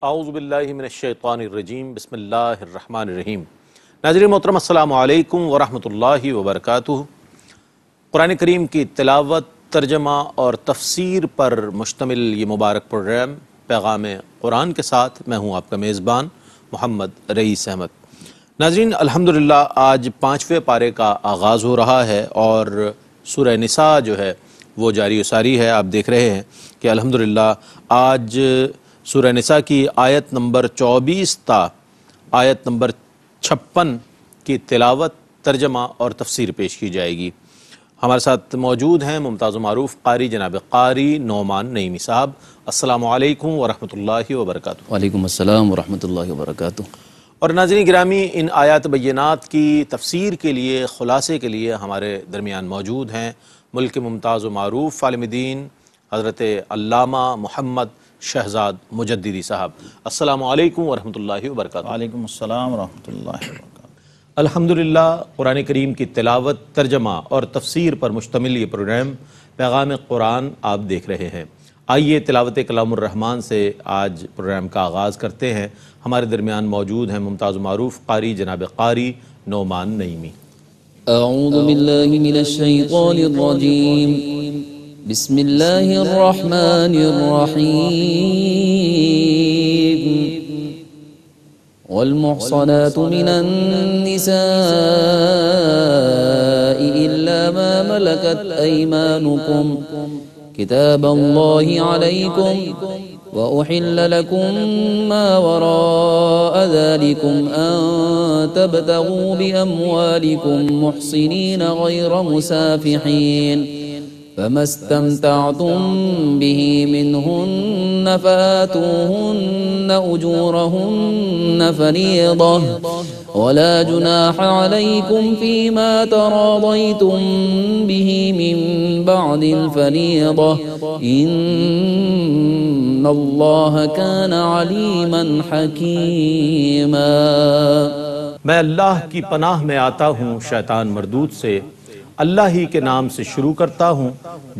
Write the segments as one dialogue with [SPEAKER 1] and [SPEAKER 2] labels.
[SPEAKER 1] اعوذ باللہ من الشیطان الرجیم بسم اللہ الرحمن الرحیم۔ ناظرین محترم السلام علیکم ورحمۃ اللہ وبرکاتہ۔ قرآن کریم کی تلاوت، ترجمہ اور تفسیر پر مشتمل یہ مبارک پروگرام پیغام قرآن کے ساتھ میں ہوں آپ کا میزبان محمد رئیس احمد۔ ناظرین الحمدللہ آج 5ویں پارے کا آغاز ہو رہا ہے اور سورہ نساء جو ہے وہ جاری و ساری ہے۔ آپ دیکھ رہے ہیں کہ الحمدللہ آج سورہ نساء کی آیت نمبر 24 تا آیت نمبر 56 کی تلاوت، ترجمہ اور تفسیر پیش کی جائے گی۔ ہمارے ساتھ موجود ہیں ممتاز و معروف قاری جناب قاری نعمان نعیمی صاحب۔ السلام علیکم ورحمۃ اللہ وبرکاتہ۔
[SPEAKER 2] وعلیکم السلام ورحمۃ اللہ وبرکاتہ۔
[SPEAKER 1] اور ناظرین گرامی، ان آیات بینات کی تفسیر کے لیے، خلاصے کے لیے ہمارے درمیان موجود ہیں ملک ممتاز و معروف عالم دین حضرت علامہ محمد شہزاد مجددی صاحب۔ السلام علیکم ورحمۃ اللہ وبرکاتہ۔
[SPEAKER 3] وعلیکم السلام ورحمۃ اللہ وبرکاتہ۔
[SPEAKER 1] الحمدللہ قرآن کریم کی تلاوت، ترجمہ اور تفسیر پر مشتمل یہ پروگرام پیغام قرآن آپ دیکھ رہے ہیں۔ آئیے تلاوت کلام الرحمن سے آج پروگرام کا آغاز کرتے ہیں۔ ہمارے درمیان موجود ہیں ممتاز و معروف قاری جناب قاری نعمان نعیمی۔
[SPEAKER 2] اعوذ باللہ من الشیطان الرجیم، بسم اللہ الرحمن الرحیم۔ والمحصنات من النساء إلا ما ملكت أيمانكم كتاب الله عليكم وأحل لكم ما وراء ذلكم أن تبتغوا بأموالكم محصنين غير مسافحين فما استمتعتم به منهن فآتوهن أجورهن فريضة ولا جناح عليكم فيما تراضيتم به من بعد الفريضة إن الله كان عليما حكيما۔
[SPEAKER 1] میں اللہ کی پناہ میں آتا ہوں شیطان مردود سے۔ اللہ ہی کے نام سے شروع کرتا ہوں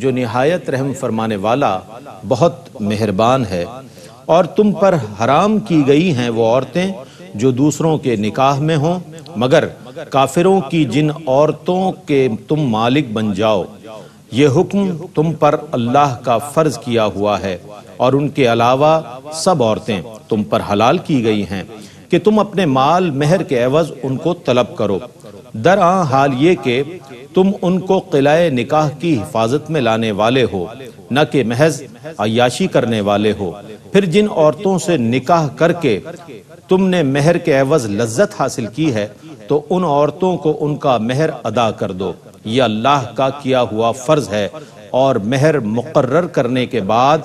[SPEAKER 1] جو نہایت رحم فرمانے والا بہت مہربان ہے۔ اور تم پر حرام کی گئی ہیں وہ عورتیں جو دوسروں کے نکاح میں ہوں، مگر کافروں کی جن عورتوں کے تم مالک بن جاؤ۔ یہ حکم تم پر اللہ کا فرض کیا ہوا ہے، اور ان کے علاوہ سب عورتیں تم پر حلال کی گئی ہیں کہ تم اپنے مال مہر کے عوض ان کو طلب کرو، درآں حال یہ کہ تم ان کو قلعہ نکاح کی حفاظت میں لانے والے ہو، نہ کہ محض عیاشی کرنے والے ہو۔ پھر جن عورتوں سے نکاح کر کے تم نے مہر کے عوض لذت حاصل کی ہے تو ان عورتوں کو ان کا مہر ادا کر دو، یہ اللہ کا کیا ہوا فرض ہے۔ اور مہر مقرر کرنے کے بعد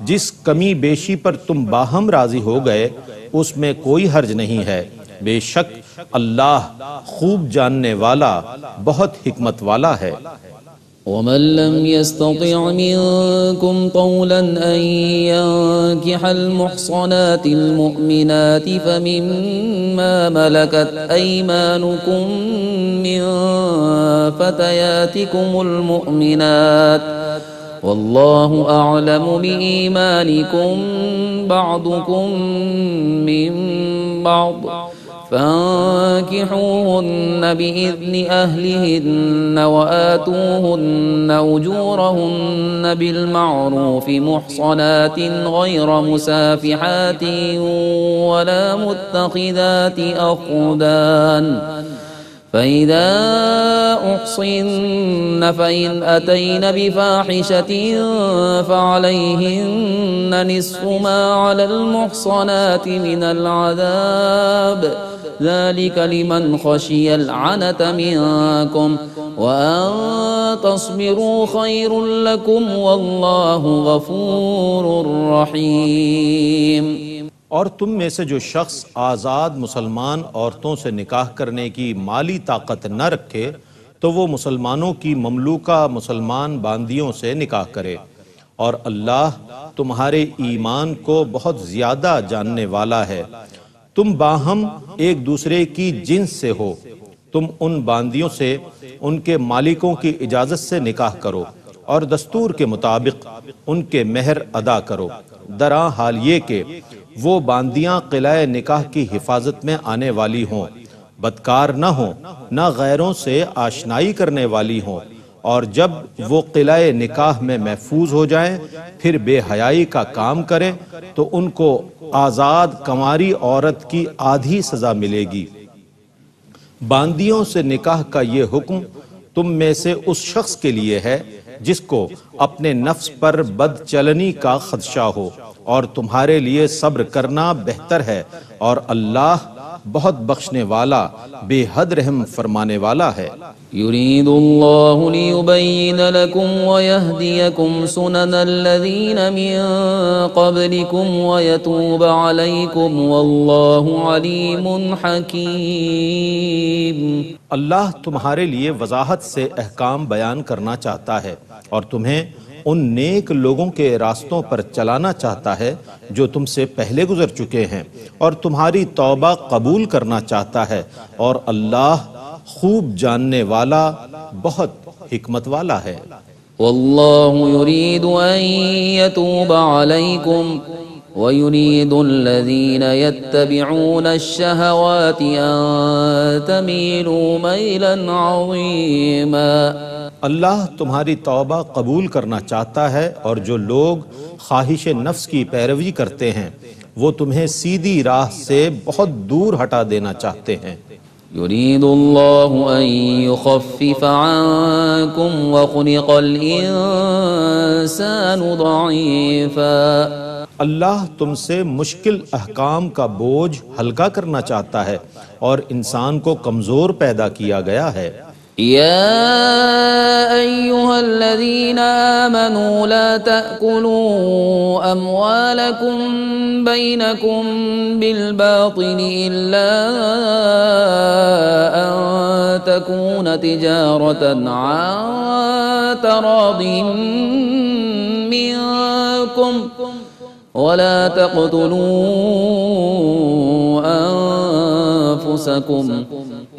[SPEAKER 1] جس کمی بیشی پر تم باہم راضی ہو گئے اس میں کوئی حرج نہیں ہے، بے شک اللہ خوب جاننے والا بہت حکمت والا ہے۔
[SPEAKER 2] ومن لم يستطع منكم طولا أن ينكح المحصنات المؤمنات فمما ملكت أيمانكم من فتياتكم المؤمنات والله أعلم بإيمانكم بعضكم من بعض فانكحوهن بإذن أهلهن وآتوهن أجورهن بالمعروف محصنات غير مسافحات ولا متخذات أخدان فإذا أحصن فإن أتين بفاحشة فعليهن نصف ما على المحصنات من العذاب ذلك لمن خشي العنة منكم وأن تصبروا خير لكم والله غفور رحيم۔
[SPEAKER 1] اور تم میں سے جو شخص آزاد مسلمان عورتوں سے نکاح کرنے کی مالی طاقت نہ رکھے تو وہ مسلمانوں کی مملوکہ مسلمان باندیوں سے نکاح کرے، اور اللہ تمہارے ایمان کو بہت زیادہ جاننے والا ہے۔ تم باہم ایک دوسرے کی جنس سے ہو، تم ان باندیوں سے ان کے مالکوں کی اجازت سے نکاح کرو اور دستور کے مطابق ان کے مہر ادا کرو، درآں حال یہ کہ وہ باندیاں قلعہ نکاح کی حفاظت میں آنے والی ہوں، بدکار نہ ہوں، نہ غیروں سے آشنائی کرنے والی ہوں، اور جب وہ قلعہ نکاح میں محفوظ ہو جائیں پھر بے حیائی کا کام کریں تو ان کو آزاد کنواری عورت کی آدھی سزا ملے گی۔ باندیوں سے نکاح کا یہ حکم تم میں سے اس شخص کے لیے ہے جس کو اپنے نفس پر بد چلنی کا خدشہ ہو، اور تمہارے لیے صبر کرنا بہتر ہے، اور اللہ بہت بخشنے والا بے حد رحم فرمانے والا ہے۔
[SPEAKER 2] يريد الله ليبين لكم ويهديكم سنن الذين من قبلكم ويتوب عليكم والله عليم حكيم۔
[SPEAKER 1] اللہ تمہارے لیے وضاحت سے احکام بیان کرنا چاہتا ہے اور تمہیں ان نیک لوگوں کے راستوں پر چلانا چاہتا ہے جو تم سے پہلے گزر چکے ہیں، اور تمہاری توبہ قبول کرنا چاہتا ہے، اور اللہ خوب جاننے والا بہت حکمت والا ہے۔
[SPEAKER 2] والله يريد أن يتوب عليكم ويريد الذين يتبعون الشهوات أن تميلوا ميلا عظيما۔
[SPEAKER 1] اللہ تمہاری توبہ قبول کرنا چاہتا ہے، اور جو لوگ خواہش نفس کی پیروی کرتے ہیں وہ تمہیں سیدھی راہ سے بہت دور ہٹا دینا چاہتے ہیں۔
[SPEAKER 2] يريد الله أن يخفف عنكم وخلق الإنسان ضعيفا۔
[SPEAKER 1] اللہ تم سے مشکل احکام کا بوجھ ہلکا کرنا چاہتا ہے، اور انسان کو کمزور پیدا کیا گیا ہے۔
[SPEAKER 2] يا أيها الذين آمنوا لا تأكلوا أموالكم بينكم بالباطل إلا أن تكون تجارة عن تراض منكم ولا تقتلوا أنفسكم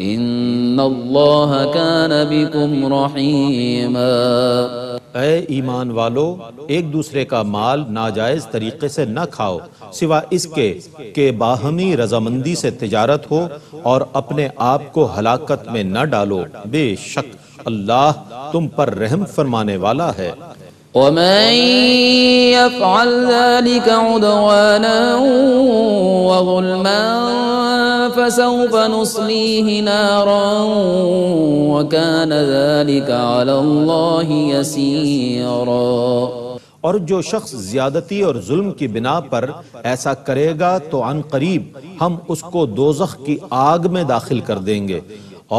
[SPEAKER 2] ان اللہ کان بکم رحیما۔
[SPEAKER 1] اے ایمان والو، ایک دوسرے کا مال ناجائز طریقے سے نہ کھاؤ سوا اس کے کہ باہمی رضامندی سے تجارت ہو، اور اپنے آپ کو ہلاکت میں نہ ڈالو، بے شک اللہ تم پر رحم فرمانے والا ہے۔
[SPEAKER 2] ومن يفعل ذلك عدوانا وظلما فسوف نصليه نارا وكان ذلك على الله يسيرا۔
[SPEAKER 1] اور جو شخص زیادتی اور ظلم کی بنا پر ایسا کرے گا تو عن قریب ہم اس کو دوزخ کی آگ میں داخل کر دیں گے،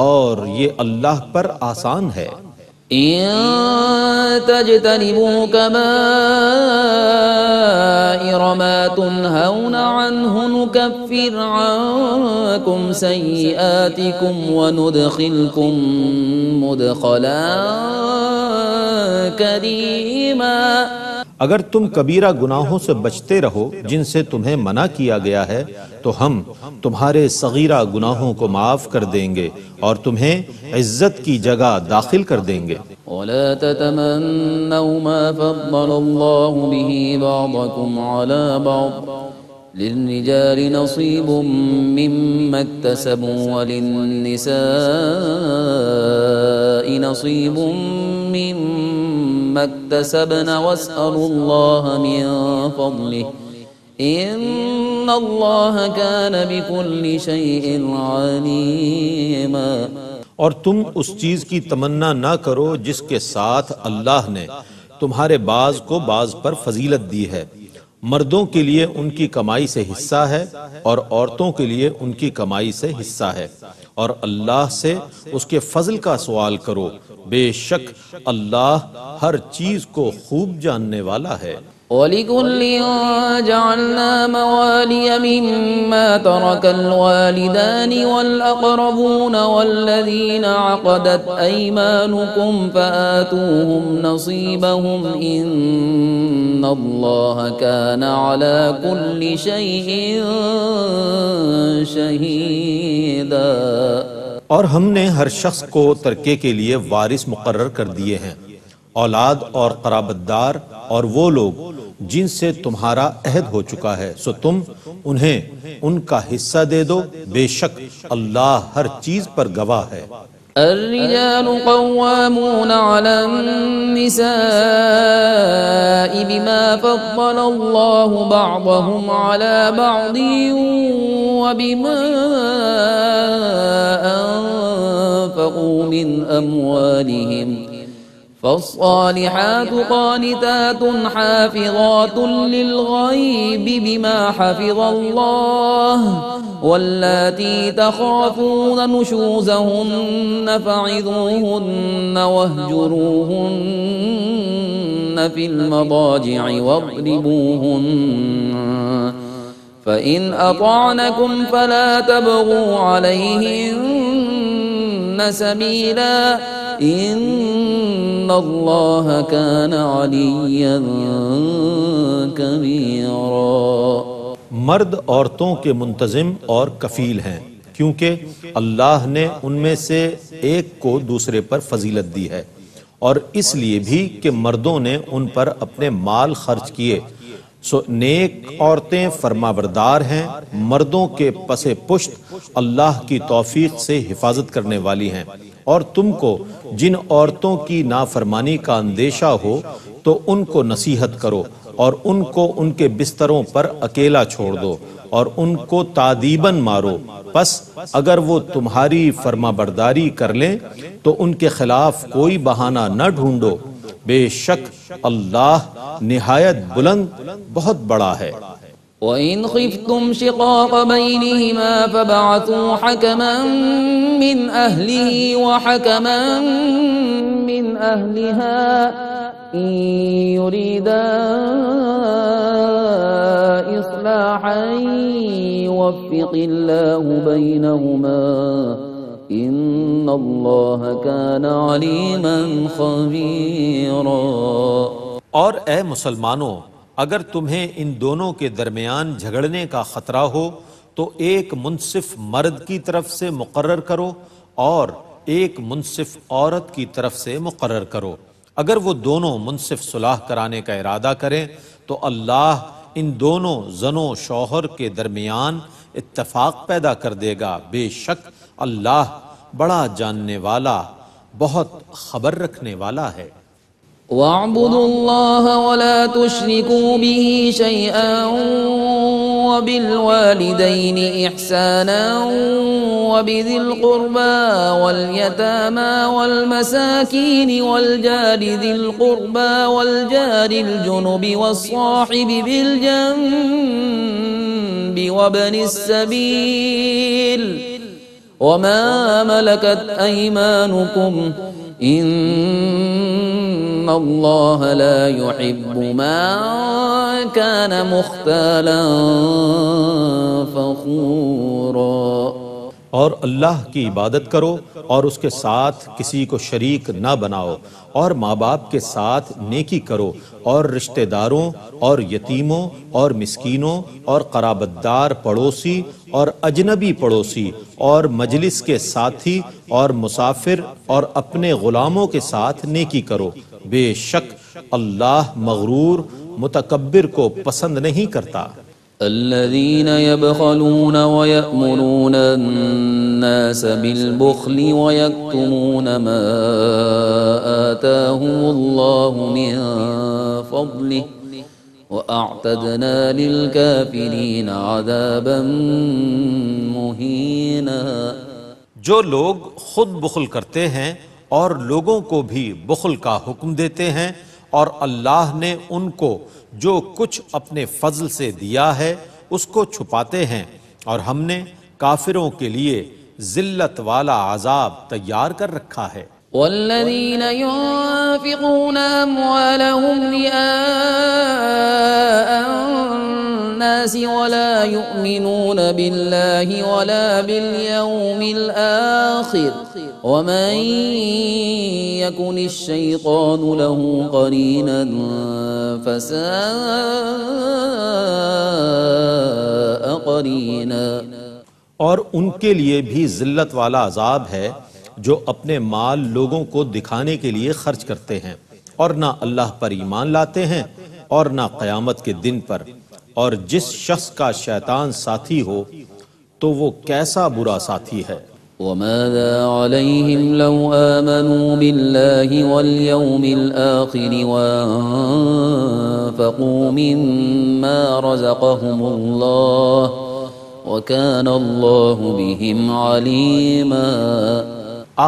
[SPEAKER 1] اور یہ اللہ پر آسان ہے۔
[SPEAKER 2] إن تجتنبوا كبائر ما تنهون عنه نكفر عنكم سيئاتكم وندخلكم مدخلا كريما۔
[SPEAKER 1] اگر تم کبیرہ گناہوں سے بچتے رہو جن سے تمہیں منع کیا گیا ہے تو ہم تمہارے صغیرہ گناہوں کو معاف کر دیں گے اور تمہیں عزت کی جگہ داخل کر دیں گے۔
[SPEAKER 2] ولا تتمنوا ما فضل الله به بعضكم على بعض للرجال نصيب مما اكتسبوا وللنساء نصيب مما اكتسبن واسألوا الله من فضله إن الله كان بكل شيء عليما۔
[SPEAKER 1] اور تم اس چیز کی تمنا نہ کرو جس کے ساتھ اللہ نے تمہارے بعض کو بعض پر فضیلت دی ہے۔ مردوں کے لیے ان کی کمائی سے حصہ ہے اور عورتوں کے لیے ان کی کمائی سے حصہ ہے، اور اللہ سے اس کے فضل کا سوال کرو، بے شک اللہ ہر چیز کو خوب جاننے والا ہے۔
[SPEAKER 2] وَلِكُلٍّ جَعَلْنَا مَوَالِيَ مِمَّا تَرَكَ الْوَالِدَانِ وَالْأَقْرَبُونَ وَالَّذِينَ عَقَدَتْ أَيْمَانُكُمْ فَآتُوهُمْ نَصِيبَهُمْ إِنَّ اللَّهَ كَانَ عَلَى كُلِّ شَيْءٍ شَهِيدًا۔
[SPEAKER 1] اور ہم نے ہر شخص کو ترکے کے لیے وارث مقرر کر دیے ہیں، اولاد اور قرابت دار اور وہ لوگ جن سے تمہارا عہد ہو چکا ہے، سو تم انہیں ان کا حصہ دے دو، بے شک اللہ ہر چیز پر گواہ ہے۔
[SPEAKER 2] الرجال قوامون على النساء بما فضل الله بعضهم على بعض وبما أنفقوا من أموالهم فالصالحات قانتات حافظات للغيب بما حفظ الله واللاتي تخافون نشوزهن فعظوهن واهجروهن في المضاجع واضربوهن فإن أطعنكم فلا تبغوا عليهن سبيلا ان اللہ کان علیا کبیرا۔
[SPEAKER 1] مرد عورتوں کے منتظم اور کفیل ہیں، کیونکہ اللہ نے ان میں سے ایک کو دوسرے پر فضیلت دی ہے، اور اس لیے بھی کہ مردوں نے ان پر اپنے مال خرچ کیے، سو نیک عورتیں فرمانبردار ہیں، مردوں کے پس پشت اللہ کی توفیق سے حفاظت کرنے والی ہیں۔ اور تم کو جن عورتوں کی نافرمانی کا اندیشہ ہو تو ان کو نصیحت کرو، اور ان کو ان کے بستروں پر اکیلا چھوڑ دو، اور ان کو تعدیباً مارو، پس اگر وہ تمہاری فرمانبرداری کر لیں تو ان کے خلاف کوئی بہانہ نہ ڈھونڈو، بے شک اللہ نہایت بلند بہت بڑا ہے۔
[SPEAKER 2] وَإِنْ خِفْتُمْ شِقَاقَ بَيْنِهِمَا فَبَعَثُوا حَكَمًا مِّنْ أَهْلِهِ وَحَكَمًا مِّنْ أَهْلِهَا إِن يُرِيدَا إِصْلَاحًا يُوَفِّقِ اللَّهُ بَيْنَهُمَا إِنَّ اللَّهَ كَانَ عَلِيمًا خَبِيرًا۔
[SPEAKER 1] اور اے مسلمانوں، اگر تمہیں ان دونوں کے درمیان جھگڑنے کا خطرہ ہو تو ایک منصف مرد کی طرف سے مقرر کرو اور ایک منصف عورت کی طرف سے مقرر کرو۔ اگر وہ دونوں منصف صلح کرانے کا ارادہ کریں تو اللہ ان دونوں زن و شوہر کے درمیان اتفاق پیدا کر دے گا، بے شک اللہ بڑا جاننے والا، بہت خبر رکھنے والا ہے۔
[SPEAKER 2] وَاعْبُدُوا اللَّهَ وَلَا تُشْرِكُوا بِهِ شَيْئًا وَبِالْوَالِدَيْنِ إِحْسَانًا وَبِذِي الْقُرْبَى وَالْيَتَامَى وَالْمَسَاكِينِ وَالْجَارِ ذِي الْقُرْبَى وَالْجَارِ الْجُنُبِ وَالصَّاحِبِ بِالْجَنبِ وَابْنِ السَّبِيلِ وَمَا مَلَكَتْ أَيْمَانُكُمْ ان اللہ لا يحب من كان مختالا فخورا۔
[SPEAKER 1] اور اللہ کی عبادت کرو اور اس کے ساتھ کسی کو شریک نہ بناؤ، اور ماں باپ کے ساتھ نیکی کرو، اور رشتہ داروں اور یتیموں اور مسکینوں اور قرابت دار پڑوسی اور اجنبی پڑوسی اور مجلس کے ساتھی اور مسافر اور اپنے غلاموں کے ساتھ نیکی کرو، بے شک اللہ مغرور متکبر کو پسند نہیں کرتا۔
[SPEAKER 2] الذين يبخلون ويأمرون الناس بالبخل ويكتمون ما آتاهم الله من فضله وأعتدنا للكافرين عذابا مهينا۔
[SPEAKER 1] جو لوگ خود بخل کرتے ہیں اور لوگوں کو بھی بخل کا حکم دیتے ہیں، اور اللہ نے ان کو جو کچھ اپنے فضل سے دیا ہے اس کو چھپاتے ہیں، اور ہم نے کافروں کے لیے ذلت والا عذاب تیار کر رکھا ہے۔
[SPEAKER 2] والذين ينفقون أموالهم رئاء الناس ولا يؤمنون بالله ولا باليوم الآخر ومن يكن الشيطان له قرينا فساء قرينا۔
[SPEAKER 1] اور ان کے لیے بھی ذلت والا عذاب ہے جو اپنے مال لوگوں کو دکھانے کے لیے خرچ کرتے ہیں اور نہ اللہ پر ایمان لاتے ہیں، اور نہ قیامت کے دن پر، اور جس شخص کا شیطان ساتھی ہو تو وہ کیسا برا ساتھی ہے۔
[SPEAKER 2] وماذا عليهم لو آمنوا بالله واليوم الآخر وأنفقوا مما رزقهم الله وكان الله بهم عليما۔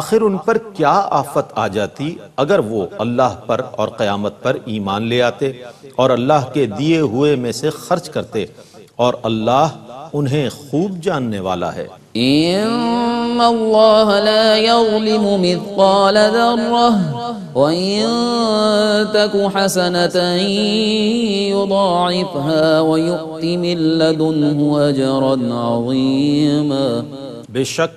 [SPEAKER 1] آخر ان پر کیا آفت آ جاتی اگر وہ اللہ پر اور قیامت پر ایمان لے آتے اور اللہ کے دیے ہوئے میں سے خرچ کرتے، اور اللہ انہیں خوب جاننے والا ہے۔
[SPEAKER 2] ان اللہ لا یظلم مثقال ذرہ وان تک حسنة یضاعفها ویؤت من لدنہ اجرا عظیما۔
[SPEAKER 1] بے شک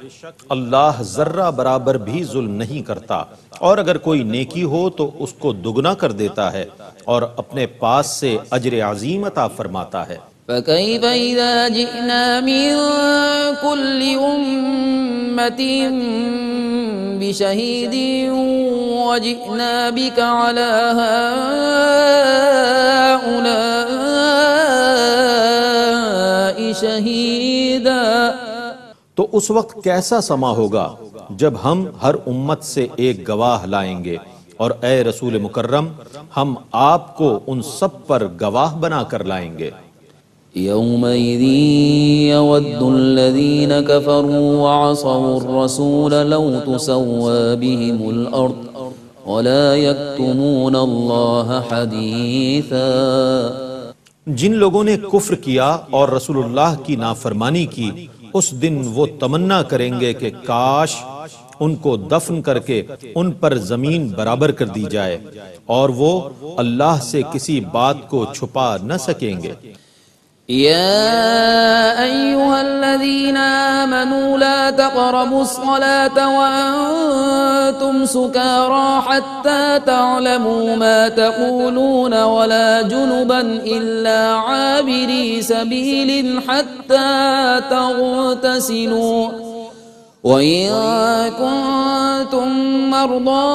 [SPEAKER 1] اللہ ذرہ برابر بھی ظلم نہیں کرتا، اور اگر کوئی نیکی ہو تو اس کو دگنا کر دیتا ہے اور اپنے پاس سے اجر عظیم عطا فرماتا ہے۔
[SPEAKER 2] فكيف إذا جئنا من كل أمة بشهيد وجئنا بك على هؤلاء شهيدا۔
[SPEAKER 1] تو اس وقت کیسا سما ہوگا جب ہم ہر امت سے ایک گواہ لائیں گے، اور اے رسول مکرم ہم آپ کو ان سب پر گواہ بنا کر لائیں گے۔
[SPEAKER 2] يومئذ يود الذين كفروا وعصوا الرسول لو تسوى بهم الأرض ولا يكتمون الله حديثا۔
[SPEAKER 1] جن لوگوں نے کفر کیا اور رسول اللہ کی نافرمانی کی، اس دن وہ تمنا کریں گے کہ کاش ان کو دفن کر کے ان پر زمین برابر کر دی جائے، اور وہ اللہ سے کسی بات کو چھپا نہ سکیں گے۔
[SPEAKER 2] يا أيها الذين آمنوا لا تقربوا الصلاة وأنتم سكارى حتى تعلموا ما تقولون ولا جنبا إلا عابري سبيل حتى تغتسلوا وإن كنتم مرضى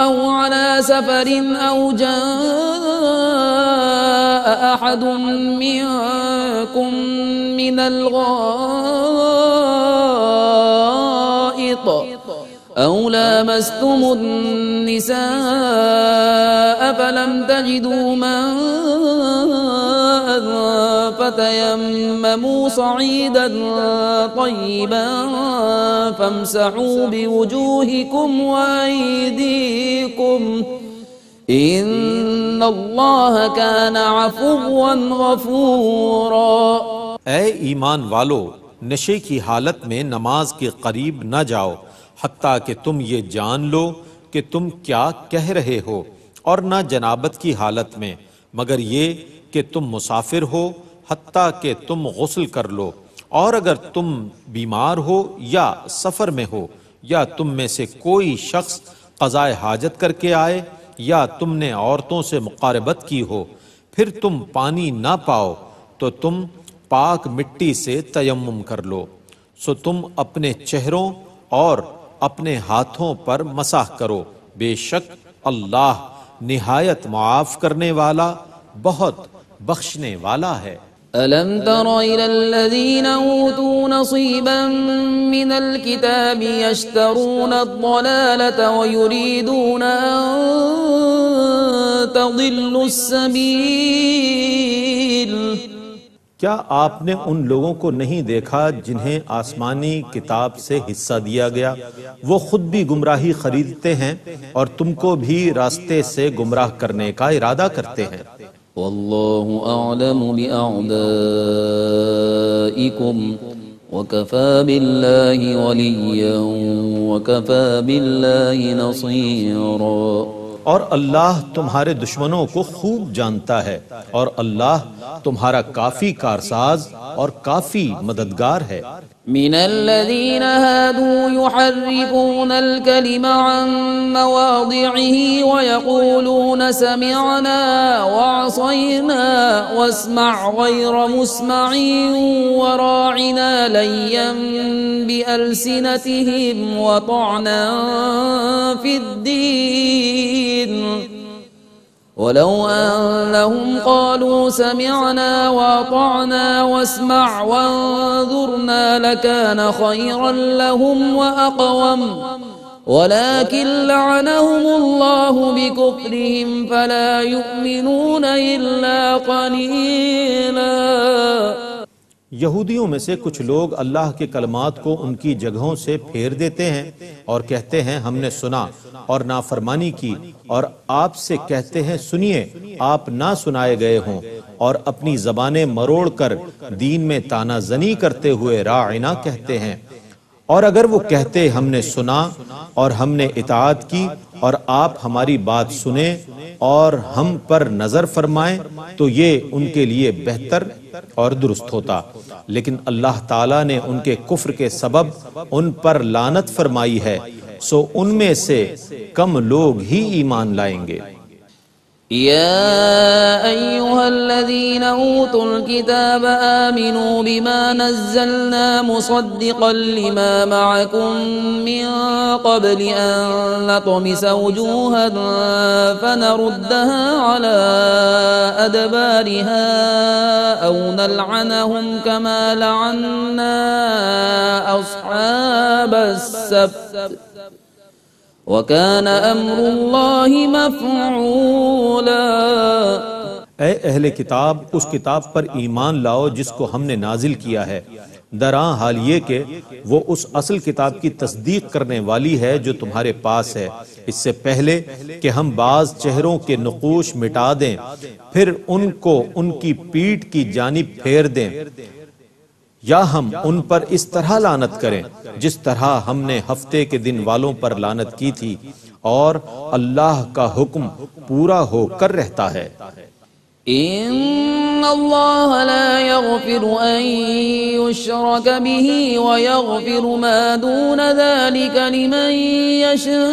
[SPEAKER 2] أو على سفر أو جاء أحد منكم من الغائط أو لامستم النساء فلم تجدوا ماء فتيمموا صعيدا طيبا فامسحوا بوجوهكم وأيديكم ان اللہ کان عفوا غفورا۔
[SPEAKER 1] اے ایمان والو، نشے کی حالت میں نماز کے قریب نہ جاؤ حتیٰ کہ تم یہ جان لو کہ تم کیا کہہ رہے ہو، اور نہ جنابت کی حالت میں مگر یہ کہ تم مسافر ہو حتیٰ کہ تم غسل کر لو، اور اگر تم بیمار ہو یا سفر میں ہو یا تم میں سے کوئی شخص قضاء حاجت کر کے آئے یا تم نے عورتوں سے مقاربت کی ہو، پھر تم پانی نہ پاؤ تو تم پاک مٹی سے تیمم کر لو، سو تم اپنے چہروں اور اپنے ہاتھوں پر مسح کرو، بے شک اللہ نہایت معاف کرنے والا بہت بخشنے والا ہے۔
[SPEAKER 2] ألم تر إلى الذين أوتوا نصيبا من الكتاب يشترون الضلالة ويريدون أن تضلوا السبيل۔
[SPEAKER 1] کیا آپ نے ان لوگوں کو نہیں دیکھا جنہیں آسمانی کتاب سے حصہ دیا گیا؟ وہ خود بھی گمراہی خریدتے ہیں اور تم کو بھی راستے سے گمراہ کرنے کا ارادہ کرتے ہیں۔
[SPEAKER 2] والله أعلم بأعدائكم وكفى بالله وليا وكفى بالله نصيرا۔
[SPEAKER 1] اور اللہ تمہارے دشمنوں کو خوب جانتا ہے، اور اللہ تمہارا کافی کارساز اور کافی مددگار ہے۔
[SPEAKER 2] من الذين هادوا يحرفون الكلم عن مواضعه ويقولون سمعنا وعصينا واسمع غير مسمع وراعنا ليا بألسنتهم وطعنا في الدين ولو أنهم قالوا سمعنا وأطعنا واسمع وانظرنا لكان خيرا لهم وأقوم ولكن لعنهم الله بكفرهم فلا يؤمنون إلا قليلا۔
[SPEAKER 1] یہودیوں میں سے کچھ لوگ اللہ کے کلمات کو ان کی جگہوں سے پھیر دیتے ہیں اور کہتے ہیں ہم نے سنا اور نافرمانی کی، اور آپ سے کہتے ہیں سنیے آپ نہ سنائے گئے ہوں، اور اپنی زبانیں مروڑ کر دین میں طعنہ زنی کرتے ہوئے راعنا کہتے ہیں۔ اور اگر وہ کہتے ہم نے سنا اور ہم نے اطاعت کی اور آپ ہماری بات سنیں اور ہم پر نظر فرمائیں تو یہ ان کے لیے بہتر اور درست ہوتا، لیکن اللہ تعالیٰ نے ان کے کفر کے سبب ان پر لعنت فرمائی ہے، سو ان میں سے کم لوگ ہی ایمان لائیں گے۔
[SPEAKER 2] يا أيها الذين أوتوا الكتاب آمنوا بما نزلنا مصدقا لما معكم من قبل أن نطمس وجوها فنردها على أدبارها أو نلعنهم كما لعنا أصحاب السبت وَكَانَ أَمْرُ اللَّهِ مَفْعُولًا۔
[SPEAKER 1] اے اہل کتاب، اس کتاب پر ایمان لاؤ جس کو ہم نے نازل کیا ہے، درآں حال یہ کہ وہ اس اصل کتاب کی تصدیق کرنے والی ہے جو تمہارے پاس ہے، اس سے پہلے کہ ہم بعض چہروں کے نقوش مٹا دیں پھر ان کو ان کی پیٹھ کی جانب پھیر دیں، یا ہم ان پر اس طرح لعنت کریں جس طرح ہم نے ہفتے کے دن والوں پر لعنت کی تھی، اور اللہ کا حکم پورا ہو کر رہتا ہے۔
[SPEAKER 2] ان اللہ لا يغفر ان يشرك به ويغفر ما دون ذلك لمن يشاء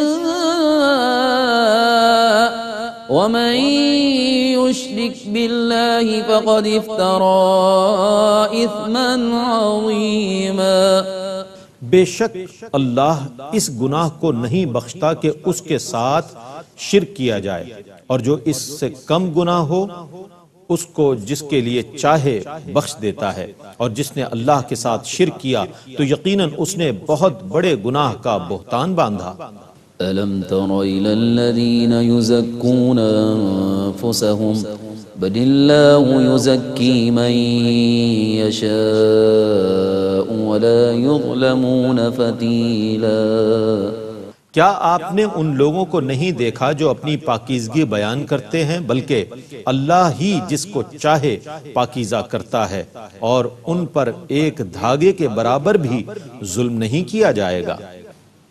[SPEAKER 2] ومن يشرك بالله فقد افترى اثما عظيما۔
[SPEAKER 1] بے شک اللہ اس گناہ کو نہیں بخشتا کہ اس کے ساتھ شرک کیا جائے، اور جو اس سے کم گناہ ہو اس کو جس کے لیے چاہے بخش دیتا ہے، اور جس نے اللہ کے ساتھ شرک کیا تو یقیناً اس نے بہت بڑے گناہ کا بہتان باندھا۔
[SPEAKER 2] أَلَمْ تَرَ إِلَى الَّذِينَ يُزَكُّونَ أَنفُسَهُمْ بَلِ اللَّهُ يُزَكِّي مَن يَشَاءُ وَلَا يُظْلَمُونَ فَتِيلًا۔
[SPEAKER 1] کیا آپ نے ان لوگوں کو نہیں دیکھا جو اپنی پاکیزگی بیان کرتے ہیں، بلکہ اللہ ہی جس کو چاہے پاکیزہ کرتا ہے، اور ان پر ایک دھاگے کے برابر بھی ظلم نہیں کیا جائے گا۔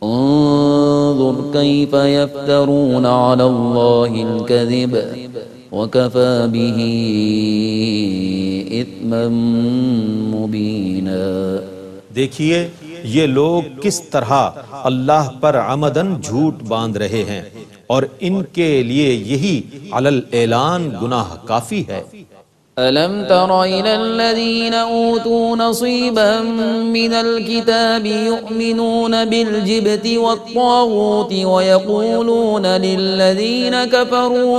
[SPEAKER 2] انظر كيف يفترون على الله الكذب وكفى به إثما مبينا۔
[SPEAKER 1] دیکھیے یہ لوگ کس طرح اللہ پر عمدن جھوٹ باندھ رہے ہیں، اور ان کے لیے یہی علی الاعلان گناہ کافی ہے۔
[SPEAKER 2] أَلَمْ تَرَ إِلَى الَّذِينَ أُوتُوا نَصِيبًا مِنَ الْكِتَابِ يُؤْمِنُونَ بِالْجِبْتِ وَالطَّاغُوتِ وَيَقُولُونَ لِلَّذِينَ كَفَرُوا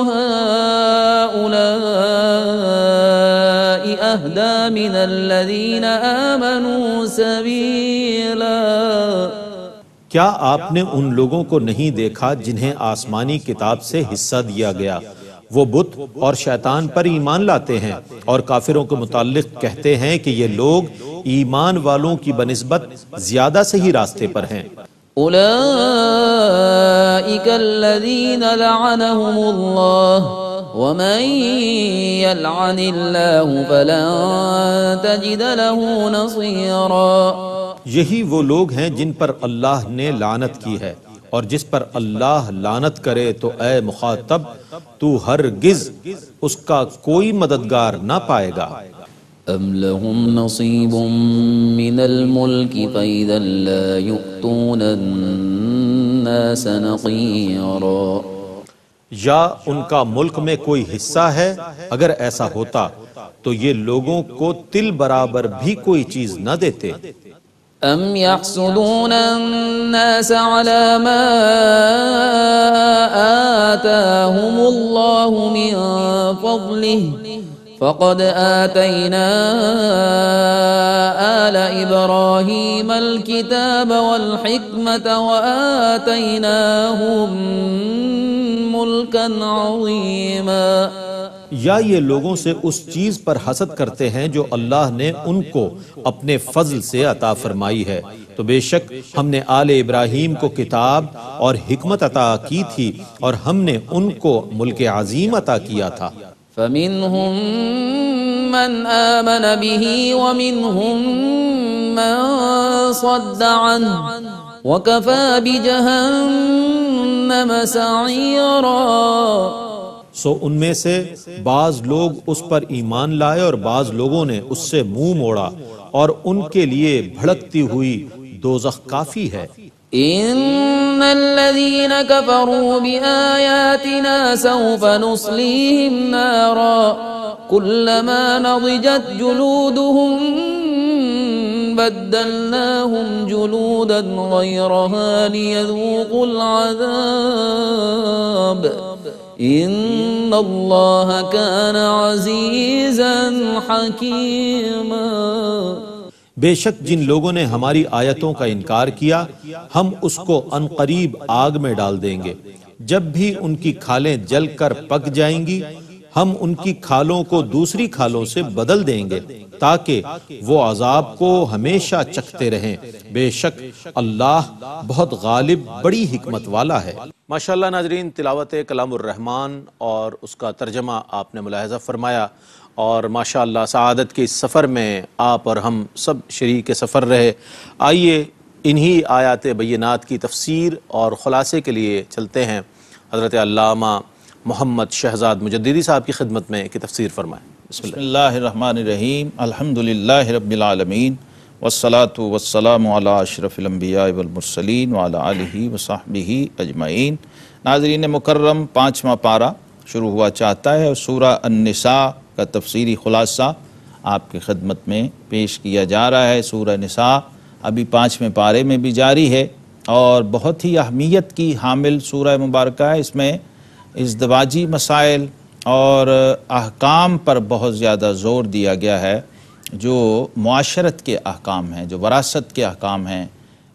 [SPEAKER 2] هَؤُلَاءِ أَهْدَىٰ مِنَ الَّذِينَ آمَنُوا سَبِيلًا۔
[SPEAKER 1] کیا آپ نے ان لوگوں کو نہیں دیکھا جنہیں آسمانی کتاب سے حصہ دیا گیا؟ وہ بت اور شیطان پر ایمان لاتے ہیں، اور کافروں کے متعلق کہتے ہیں کہ یہ لوگ ایمان والوں کی بنسبت زیادہ صحیح راستے پر ہیں۔
[SPEAKER 2] اولئک الذین لعنهم اللہ ومن یلعن اللہ فلن تجد له نصیرا۔
[SPEAKER 1] یہی وہ لوگ ہیں جن پر اللہ نے لعنت کی ہے، اور جس پر اللہ لعنت کرے تو اے مخاطب تو ہرگز اس کا کوئی مددگار نہ پائے گا۔
[SPEAKER 2] ام لهم نصیب من الملک فاذا لا یؤتون الناس نقیرا۔
[SPEAKER 1] یا ان کا ملک میں کوئی حصہ ہے، اگر ایسا ہوتا تو یہ لوگوں کو تل برابر بھی کوئی چیز نہ دیتے۔
[SPEAKER 2] أم يحسدون الناس على ما آتاهم الله من فضله فقد آتينا آل إبراهيم الكتاب والحكمة وآتيناهم ملكا عظيما.
[SPEAKER 1] یا یہ لوگوں سے اس چیز پر حسد کرتے ہیں جو اللہ نے ان کو اپنے فضل سے عطا فرمائی ہے، تو بے شک ہم نے آل ابراہیم کو کتاب اور حکمت عطا کی تھی اور ہم نے ان کو ملک عظیم عطا کیا تھا.
[SPEAKER 2] فمنهم من آمن به ومنهم من صد عنه وكفى بجهنم سعيرا.
[SPEAKER 1] سو ان میں سے بعض لوگ اس پر ایمان لائے اور بعض لوگوں نے اس سے منہ موڑا، اور ان کے لیے بھڑکتی ہوئی دوزخ کافی ہے.
[SPEAKER 2] ان الذين كفروا بآياتنا سوف نصليهم نارا كلما نضجت جلودهم بدلناهم جلودا غيرها ليذوقوا العذاب ان اللہ کان عزیزا حکیما.
[SPEAKER 1] بے شک جن لوگوں نے ہماری آیتوں کا انکار کیا ہم اس کو عنقریب آگ میں ڈال دیں گے. جب بھی ان کی کھالیں جل کر پک جائیں گی ہم ان کی کھالوں کو دوسری کھالوں سے بدل دیں گے تاکہ وہ عذاب کو ہمیشہ چکھتے رہیں. بے شک اللہ بہت غالب بڑی حکمت والا ہے. ماشاءاللہ ناظرین، تلاوت کلام الرحمن اور اس کا ترجمہ آپ نے ملاحظہ فرمایا، اور ماشاءاللہ سعادت کے اس سفر میں آپ اور ہم سب شریک سفر رہے. آئیے انہی آیات بینات کی تفسیر اور خلاصے کے لیے چلتے ہیں. حضرت علامہ محمد شہزاد مجددی صاحب کی خدمت میں کہ تفسیر فرمائیں.
[SPEAKER 3] بسم اللہ الرحمن الرحیم. الحمدللہ رب العالمین والصلاة والسلام علی اشرف الانبیاء والمرسلین وعلی آلہ وصحبہ اجمعین. ناظرین مکرم، 5واں پارہ شروع ہوا چاہتا ہے اور سورہ النساء کا تفسیری خلاصہ آپ کی خدمت میں پیش کیا جا رہا ہے. سورہ نساء ابھی 5ویں پارے میں بھی جاری ہے اور بہت ہی اہمیت کی حامل سورہ مبارکہ ہے. اس میں ازدواجی مسائل اور احکام پر بہت زیادہ زور دیا گیا ہے، جو معاشرت کے احکام ہیں، جو وراثت کے احکام ہیں،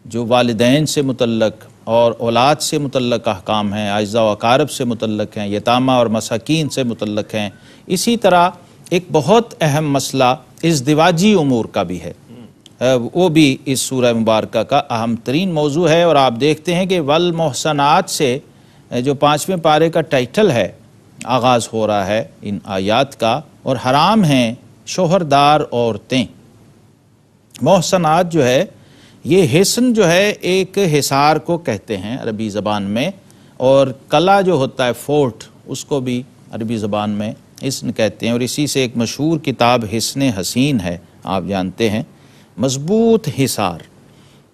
[SPEAKER 3] جو والدین سے متعلق اور اولاد سے متعلق احکام ہیں، اعزاء و اقارب سے متعلق ہیں، یتامہ اور مساکین سے متعلق ہیں. اسی طرح ایک بہت اہم مسئلہ ازدواجی امور کا بھی ہے، وہ بھی اس سورہ مبارکہ کا اہم ترین موضوع ہے. اور آپ دیکھتے ہیں کہ والمحصنات سے جو 5ویں پارے کا ٹائٹل ہے آغاز ہو رہا ہے ان آیات کا، اور حرام ہیں شوہردار عورتیں. محصنات جو ہے یہ حصن جو ہے ایک حصار کو کہتے ہیں عربی زبان میں، اور قلعہ جو ہوتا ہے فورٹ اس کو بھی عربی زبان میں حصن کہتے ہیں. اور اسی سے ایک مشہور کتاب حصن حسین ہے، آپ جانتے ہیں، مضبوط حصار.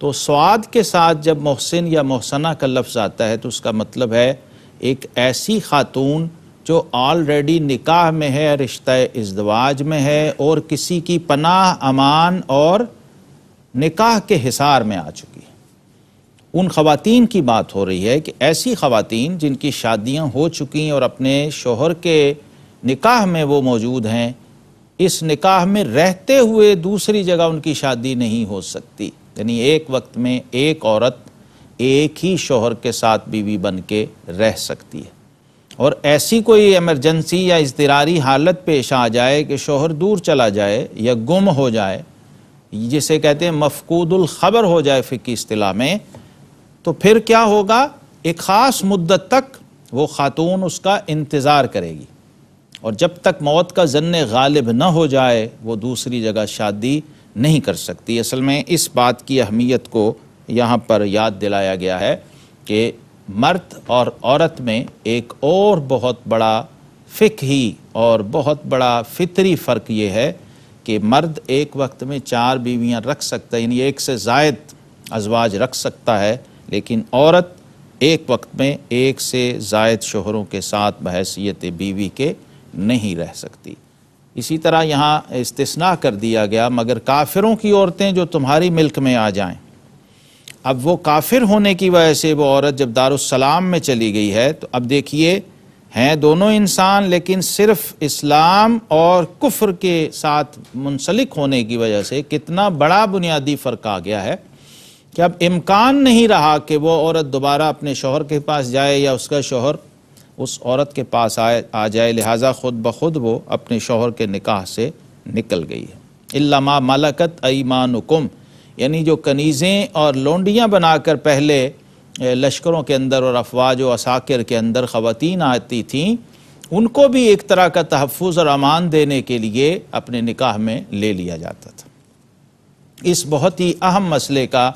[SPEAKER 3] تو سواد کے ساتھ جب محسن یا محسنہ کا لفظ آتا ہے تو اس کا مطلب ہے ایک ایسی خاتون جو آلریڈی نکاح میں ہے، رشتہ ازدواج میں ہے، اور کسی کی پناہ امان اور نکاح کے حصار میں آ چکی ہے. ان خواتین کی بات ہو رہی ہے کہ ایسی خواتین جن کی شادیاں ہو چکی ہیں اور اپنے شوہر کے نکاح میں وہ موجود ہیں، اس نکاح میں رہتے ہوئے دوسری جگہ ان کی شادی نہیں ہو سکتی. یعنی ایک وقت میں ایک عورت ایک ہی شوہر کے ساتھ بیوی بن کے رہ سکتی ہے. اور ایسی کوئی ایمرجنسی یا اضطراری حالت پیش آ جائے کہ شوہر دور چلا جائے یا گم ہو جائے، جسے کہتے ہیں مفقود الخبر ہو جائے فقہی اصطلاح میں، تو پھر کیا ہوگا؟ ایک خاص مدت تک وہ خاتون اس کا انتظار کرے گی، اور جب تک موت کا ظن غالب نہ ہو جائے وہ دوسری جگہ شادی نہیں کر سکتی. اصل میں اس بات کی اہمیت کو یہاں پر یاد دلایا گیا ہے کہ مرد اور عورت میں ایک اور بہت بڑا فقہی اور بہت بڑا فطری فرق یہ ہے کہ مرد ایک وقت میں 4 بیویاں رکھ سکتا ہے، یعنی ایک سے زائد ازواج رکھ سکتا ہے، لیکن عورت ایک وقت میں ایک سے زائد شوہروں کے ساتھ بحیثیت بیوی کے نہیں رہ سکتی. اسی طرح یہاں استثناء کر دیا گیا مگر کافروں کی عورتیں جو تمہاری ملک میں آ جائیں۔ اب وہ کافر ہونے کی وجہ سے وہ عورت جب دارالسلام میں چلی گئی ہے تو اب دیکھیے ہیں دونوں انسان، لیکن صرف اسلام اور کفر کے ساتھ منسلک ہونے کی وجہ سے کتنا بڑا بنیادی فرق آ گیا ہے کہ اب امکان نہیں رہا کہ وہ عورت دوبارہ اپنے شوہر کے پاس جائے یا اس کا شوہر اس عورت کے پاس آ جائے، لہٰذا خود بخود وہ اپنے شوہر کے نکاح سے نکل گئی ہے۔ الا ما ملکت ایمانکم، یعنی جو کنیزیں اور لونڈیاں بنا کر پہلے لشکروں کے اندر اور افواج و عساکر کے اندر خواتین آتی تھیں، ان کو بھی ایک طرح کا تحفظ اور امان دینے کے لیے اپنے نکاح میں لے لیا جاتا تھا۔ اس بہت ہی اہم مسئلے کا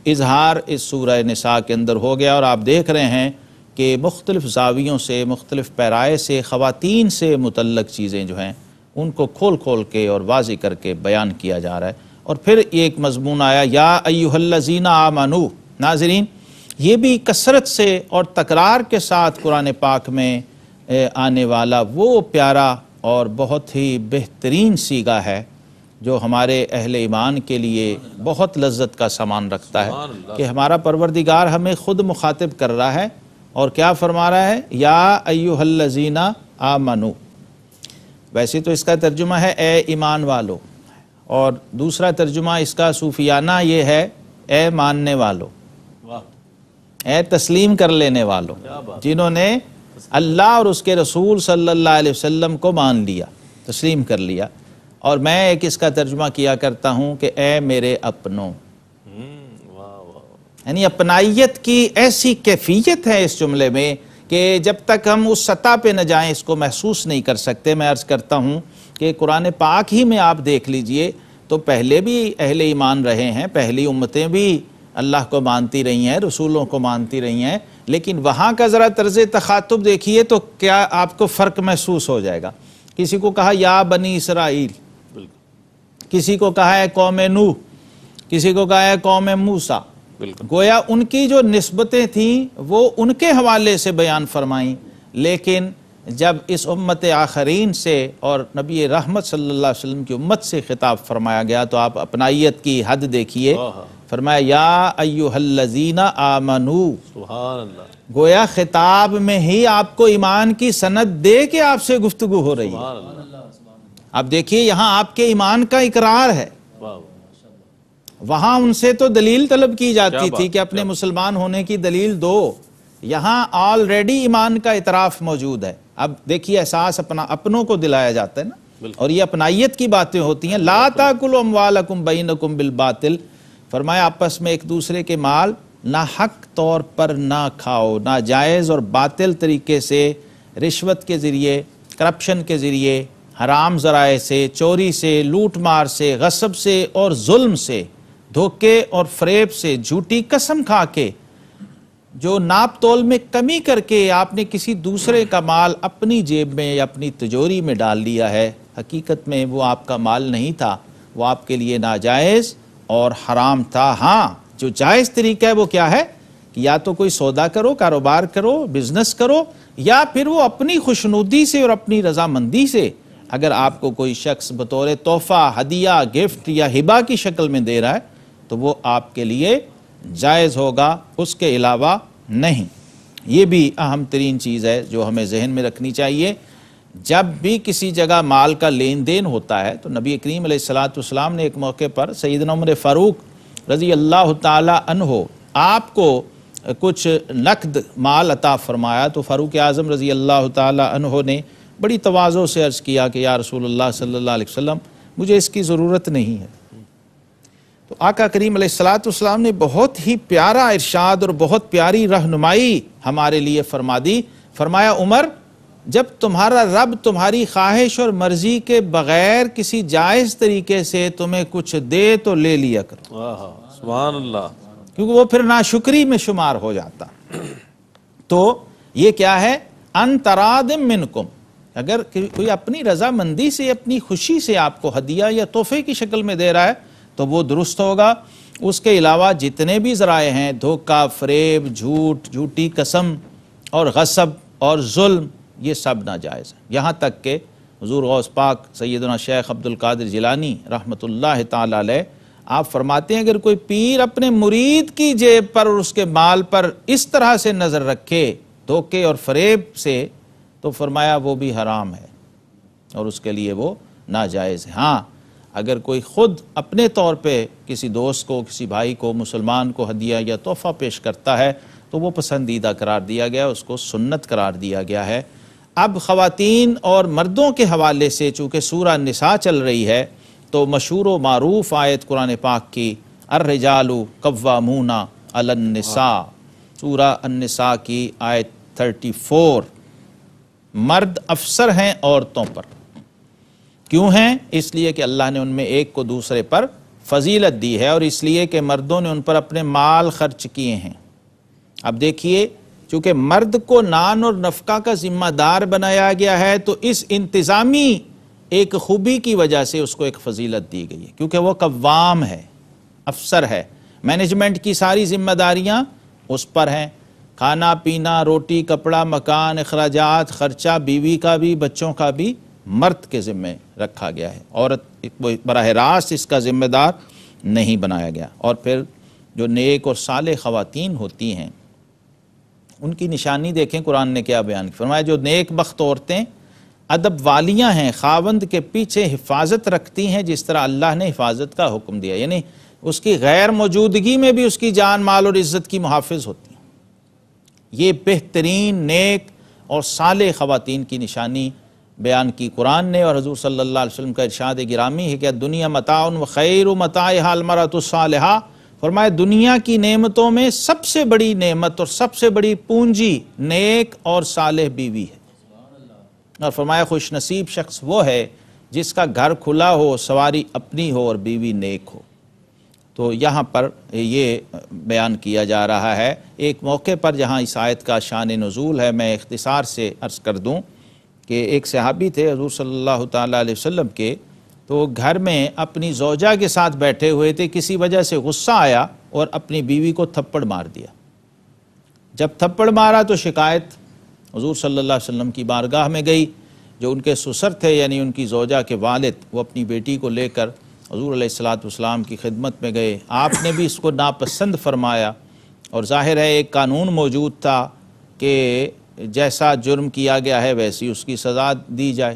[SPEAKER 3] اظہار اس سورہ نساء کے اندر ہو گیا، اور آپ دیکھ رہے ہیں کہ مختلف زاویوں سے، مختلف پیرائے سے خواتین سے متعلق چیزیں جو ہیں ان کو کھول کھول کے اور واضح کر کے بیان کیا جا رہا ہے۔ اور پھر ایک مضمون آیا یا ایھا الذین آمنو۔ ناظرین، یہ بھی کثرت سے اور تکرار کے ساتھ قرآن پاک میں آنے والا وہ پیارا اور بہت ہی بہترین صیغہ ہے جو ہمارے اہل ایمان کے لیے بہت لذت کا سامان رکھتا ہے کہ ہمارا پروردگار ہمیں خود مخاطب کر رہا ہے اور کیا فرما رہا ہے؟ یا ایھا الذین آمنو۔ ویسے تو اس کا ترجمہ ہے اے ایمان والو، اور دوسرا ترجمہ اس کا صوفیانہ یہ ہے اے ماننے والو، اے تسلیم کر لینے والو، جنہوں نے اللہ اور اس کے رسول صلی اللہ علیہ وسلم کو مان لیا، تسلیم کر لیا۔ اور میں ایک اس کا ترجمہ کیا کرتا ہوں کہ اے میرے اپنوں، یعنی اپنائیت کی ایسی کیفیت ہے اس جملے میں کہ جب تک ہم اس سطح پہ نہ جائیں اس کو محسوس نہیں کر سکتے۔ میں عرض کرتا ہوں کہ قرآن پاک ہی میں آپ دیکھ لیجئے تو پہلے بھی اہل ایمان رہے ہیں، پہلی امتیں بھی اللہ کو مانتی رہی ہیں، رسولوں کو مانتی رہی ہیں، لیکن وہاں کا ذرا طرز تخاطب دیکھیے تو کیا آپ کو فرق محسوس ہو جائے گا۔ کسی کو کہا یا بنی اسرائیل، کسی کو کہا ہے قوم نوح، کسی کو کہا ہے قوم موسیٰ، گویا ان کی جو نسبتیں تھیں وہ ان کے حوالے سے بیان فرمائیں، لیکن جب اس امت آخرین سے اور نبی رحمت صلی اللہ علیہ وسلم کی امت سے خطاب فرمایا گیا تو آپ اپنائیت کی حد دیکھیے، فرمایا یا ایھا الذین آمنو۔
[SPEAKER 1] سبحان اللہ۔
[SPEAKER 3] گویا خطاب میں ہی آپ کو ایمان کی سند دے کے آپ سے گفتگو ہو رہی ہے۔ اب دیکھیے یہاں آپ کے ایمان کا اقرار ہے، وہاں ان سے تو دلیل طلب کی جاتی تھی کہ اپنے مسلمان ہونے کی دلیل دو، یہاں آلریڈی ایمان کا اعتراف موجود ہے۔ اب دیکھیے احساس اپنوں کو دلایا جاتا ہے نا، اور یہ اپنائیت کی باتیں ہوتی ہیں۔ لا تاکلوا اموالکم بینکم بالباطل، فرمایا آپس میں ایک دوسرے کے مال ناحق طور پر نہ کھاؤ، ناجائز اور باطل طریقے سے، رشوت کے ذریعے، کرپشن کے ذریعے، حرام ذرائع سے، چوری سے، لوٹ مار سے، غصب سے اور ظلم سے، دھوکے اور فریب سے، جھوٹی قسم کھا کے، جو ناپ تول میں کمی کر کے آپ نے کسی دوسرے کا مال اپنی جیب میں یا اپنی تجوری میں ڈال لیا ہے، حقیقت میں وہ آپ کا مال نہیں تھا، وہ آپ کے لیے ناجائز اور حرام تھا۔ ہاں جو جائز طریقہ ہے وہ کیا ہے کہ یا تو کوئی سودا کرو، کاروبار کرو، بزنس کرو، یا پھر وہ اپنی خوشنودی سے اور اپنی رضامندی سے اگر آپ کو کوئی شخص بطور تحفہ، ہدیہ، گفٹ یا ہبہ کی شکل میں دے رہا ہے تو وہ آپ کے لیے جائز ہوگا، اس کے علاوہ نہیں۔ یہ بھی اہم ترین چیز ہے جو ہمیں ذہن میں رکھنی چاہیے۔ جب بھی کسی جگہ مال کا لین دین ہوتا ہے تو نبی کریم علیہ السلام نے ایک موقع پر سیدنا عمر فاروق رضی اللہ تعالی عنہ آپ کو کچھ نقد مال عطا فرمایا تو فاروق اعظم رضی اللہ تعالی عنہ نے بڑی تواضع سے عرض کیا کہ یا رسول اللہ صلی اللہ علیہ وسلم مجھے اس کی ضرورت نہیں ہے۔ تو آقا کریم علیہ السلام نے بہت ہی پیارا ارشاد اور بہت پیاری رہنمائی ہمارے لیے فرما دی۔ فرمایا عمر، جب تمہارا رب تمہاری خواہش اور مرضی کے بغیر کسی جائز طریقے سے تمہیں کچھ دے تو لے لیا کرو،
[SPEAKER 1] سبحان اللہ،
[SPEAKER 3] کیونکہ وہ پھر ناشکری میں شمار ہو جاتا۔ تو یہ کیا ہے؟ ان تراد منکم، اگر کوئی اپنی رضامندی سے، اپنی خوشی سے آپ کو ہدیہ یا تحفے کی شکل میں دے رہا ہے تو وہ درست ہوگا۔ اس کے علاوہ جتنے بھی ذرائع ہیں، دھوکہ، فریب، جھوٹ، جھوٹی قسم اور غصب اور ظلم، یہ سب ناجائز ہیں، یہاں تک کہ حضور غوث پاک سیدنا شیخ عبد القادر جیلانی رحمۃ اللہ تعالی علیہ آپ فرماتے ہیں اگر کوئی پیر اپنے مرید کی جیب پر اور اس کے مال پر اس طرح سے نظر رکھے دھوکے اور فریب سے تو فرمایا وہ بھی حرام ہے اور اس کے لیے وہ ناجائز ہے۔ ہاں اگر کوئی خود اپنے طور پہ کسی دوست کو کسی بھائی کو مسلمان کو ہدیہ یا تحفہ پیش کرتا ہے تو وہ پسندیدہ قرار دیا گیا، اس کو سنت قرار دیا گیا ہے۔ اب خواتین اور مردوں کے حوالے سے چونکہ سورہ نساء چل رہی ہے تو مشہور و معروف آیت قرآن پاک کی الرجال قوامون علی النساء، سورہ النساء کی آیت 34، مرد افسر ہیں عورتوں پر۔ کیوں ہیں؟ اس لیے کہ اللہ نے ان میں ایک کو دوسرے پر فضیلت دی ہے اور اس لیے کہ مردوں نے ان پر اپنے مال خرچ کیے ہیں۔ اب دیکھیے چونکہ مرد کو نان اور نفقہ کا ذمہ دار بنایا گیا ہے تو اس انتظامی ایک خوبی کی وجہ سے اس کو ایک فضیلت دی گئی ہے، کیونکہ وہ قوام ہے، افسر ہے، مینجمنٹ کی ساری ذمہ داریاں اس پر ہیں، کھانا پینا روٹی کپڑا مکان اخراجات خرچہ بیوی کا بھی بچوں کا بھی مرد کے ذمہ رکھا گیا ہے، عورت براہ راست اس کا ذمہ دار نہیں بنایا گیا۔ اور پھر جو نیک اور صالح خواتین ہوتی ہیں ان کی نشانی دیکھیں قرآن نے کیا بیان کی، فرمایا جو نیک بخت عورتیں ادب والیاں ہیں، خاوند کے پیچھے حفاظت رکھتی ہیں جس طرح اللہ نے حفاظت کا حکم دیا، یعنی اس کی غیر موجودگی میں بھی اس کی جان مال اور عزت کی محافظ ہوتی ہیں۔ یہ بہترین نیک اور صالح خواتین کی نشانی بیان کی قرآن نے، اور حضور صلی اللہ علیہ وسلم کا ارشاد گرامی ہے کہ دنیا متاع و خیر متاعها المرأة الصالحہ، فرمایا دنیا کی نعمتوں میں سب سے بڑی نعمت اور سب سے بڑی پونجی نیک اور صالح بیوی ہے، اور فرمایا خوش نصیب شخص وہ ہے جس کا گھر کھلا ہو، سواری اپنی ہو اور بیوی نیک ہو۔ تو یہاں پر یہ بیان کیا جا رہا ہے ایک موقع پر جہاں اس آیت کا شان نزول ہے۔ میں اختصار سے عرض کر دوں کہ ایک صحابی تھے حضور صلی اللہ تعالیٰ علیہ وسلم کے، تو گھر میں اپنی زوجہ کے ساتھ بیٹھے ہوئے تھے، کسی وجہ سے غصہ آیا اور اپنی بیوی کو تھپڑ مار دیا۔ جب تھپڑ مارا تو شکایت حضور صلی اللہ علیہ وسلم کی بارگاہ میں گئی، جو ان کے سسر تھے یعنی ان کی زوجہ کے والد، وہ اپنی بیٹی کو لے کر حضور علیہ السلام کی خدمت میں گئے۔ آپ نے بھی اس کو ناپسند فرمایا، اور ظاہر ہے ایک قانون موجود تھا کہ جیسا جرم کیا گیا ہے ویسی اس کی سزا دی جائے،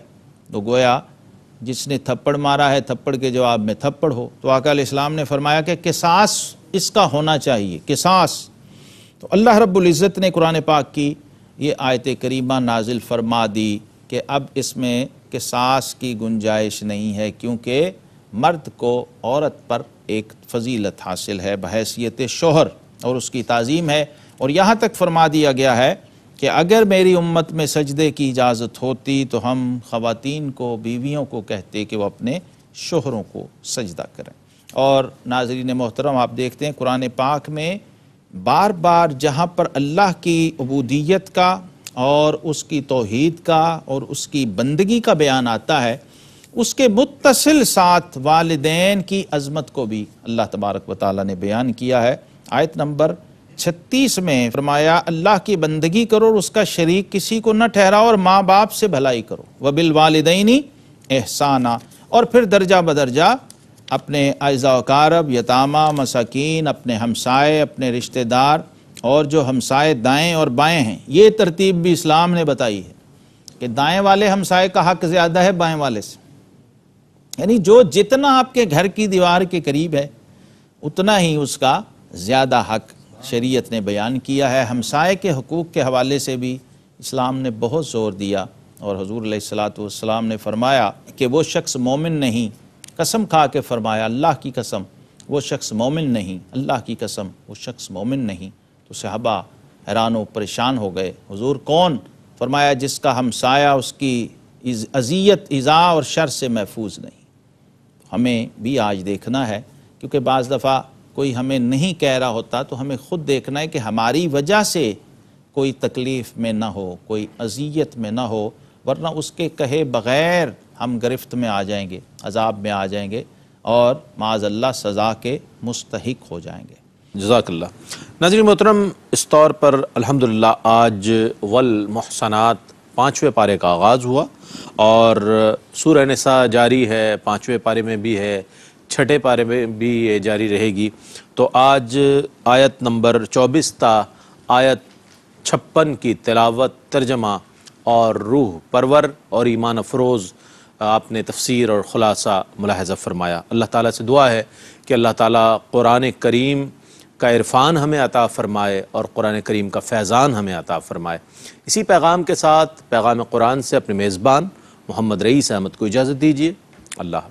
[SPEAKER 3] تو گویا جس نے تھپڑ مارا ہے تھپڑ کے جواب میں تھپڑ ہو۔ تو آقا علیہ السلام نے فرمایا کہ قصاص اس کا ہونا چاہیے، قصاص۔ تو اللہ رب العزت نے قرآن پاک کی یہ آیت کریمہ نازل فرما دی کہ اب اس میں قصاص کی گنجائش نہیں ہے، کیونکہ مرد کو عورت پر ایک فضیلت حاصل ہے بحیثیت شوہر اور اس کی تعظیم ہے، اور یہاں تک فرما دیا گیا ہے کہ اگر میری امت میں سجدے کی اجازت ہوتی تو ہم خواتین کو بیویوں کو کہتے کہ وہ اپنے شوہروں کو سجدہ کریں۔ اور ناظرین محترم آپ دیکھتے ہیں قرآن پاک میں بار بار جہاں پر اللہ کی عبودیت کا اور اس کی توحید کا اور اس کی بندگی کا بیان آتا ہے، اس کے متصل ساتھ والدین کی عظمت کو بھی اللہ تبارک و تعالیٰ نے بیان کیا ہے۔ آیت نمبر 36 میں فرمایا اللہ کی بندگی کرو اور اس کا شریک کسی کو نہ ٹھہراؤ، اور ماں باپ سے بھلائی کرو، وبالوالدین احسانا، اور پھر درجہ بدرجہ اپنے اعزاء و اقارب، یتامہ، مساکین، اپنے ہمسائے، اپنے رشتہ دار، اور جو ہمسائے دائیں اور بائیں ہیں، یہ ترتیب بھی اسلام نے بتائی ہے کہ دائیں والے ہمسائے کا حق زیادہ ہے بائیں والے سے، یعنی جو جتنا آپ کے گھر کی دیوار کے قریب ہے اتنا ہی اس کا زیادہ حق شریعت نے بیان کیا ہے۔ ہمسائے کے حقوق کے حوالے سے بھی اسلام نے بہت زور دیا، اور حضور علیہ السلام نے فرمایا کہ وہ شخص مومن نہیں، قسم کھا کے فرمایا اللہ کی قسم وہ شخص مومن نہیں، اللہ کی قسم وہ شخص مومن نہیں۔ تو صحابہ حیران و پریشان ہو گئے، حضور کون؟ فرمایا جس کا ہمسایہ اس کی اذیت ایذا اور شر سے محفوظ نہیں۔ ہمیں بھی آج دیکھنا ہے، کیونکہ بعض دفعہ کوئی ہمیں نہیں کہہ رہا ہوتا تو ہمیں خود دیکھنا ہے کہ ہماری وجہ سے کوئی تکلیف میں نہ ہو، کوئی اذیت میں نہ ہو، ورنہ اس کے کہے بغیر ہم گرفت میں آ جائیں گے، عذاب میں آ جائیں گے، اور معاذ اللہ سزا کے مستحق ہو جائیں گے۔
[SPEAKER 1] جزاک اللہ۔ ناظرین محترم، اس طور پر الحمدللہ آج والمحصنات 5ویں پارے کا آغاز ہوا اور سورہ نساء جاری ہے، 5ویں پارے میں بھی ہے، 6ٹھے پارے میں بھی یہ جاری رہے گی۔ تو آج آیت نمبر 24 تا آیت 56 کی تلاوت، ترجمہ اور روح پرور اور ایمان افروز آپ نے تفسیر اور خلاصہ ملاحظہ فرمایا۔ اللہ تعالیٰ سے دعا ہے کہ اللہ تعالیٰ قرآن کریم کا عرفان ہمیں عطا فرمائے اور قرآن کریم کا فیضان ہمیں عطا فرمائے۔ اسی پیغام کے ساتھ پیغام قرآن سے اپنے میزبان محمد رئیس احمد کو اجازت دیجیے۔ اللہ حافظ۔